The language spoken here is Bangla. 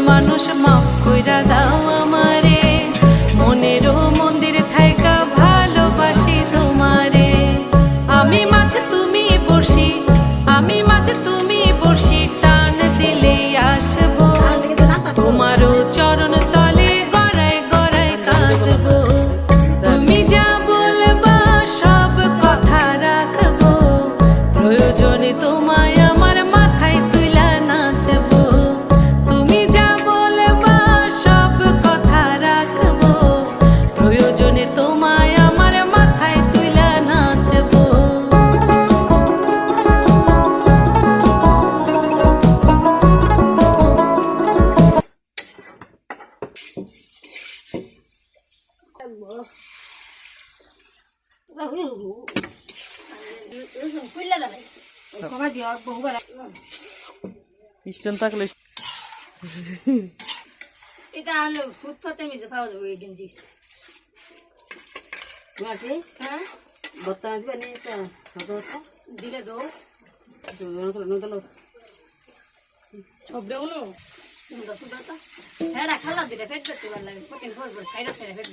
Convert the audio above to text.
মানুষ মাফ কইরা দাও আমারে, মনেরও মন্দির থাইকা ভালোবাসি তোমারে। আমি মাছ তুমি বসি, আমি মাছ তুমি বসি, টান দিলেই আসবো তোমারও চরণ তলে গড়ায় গড়ায় কাঁদবো। তুমি যা বলবা সব কথা রাখবো, প্রয়োজনে তোমায় আমার মাথায় তুইলা নাচবো। তুমি যা বলবা সব কথা রাখবো, প্রয়োজনে তোমায় আমার মাথায় তুইলা নাচবো। স্ট্যান্ড থাকলে এটা হলো ফুটপাতের মধ্যে পাওয়া যাবে এই গেঞ্জি। মাঝে হ্যাঁ বর্তমান দিবে নিয়ে দিলে দো সব দেউনো হ্যাঁ রাখালা দিলে ফেট করতে পারলাম ফেট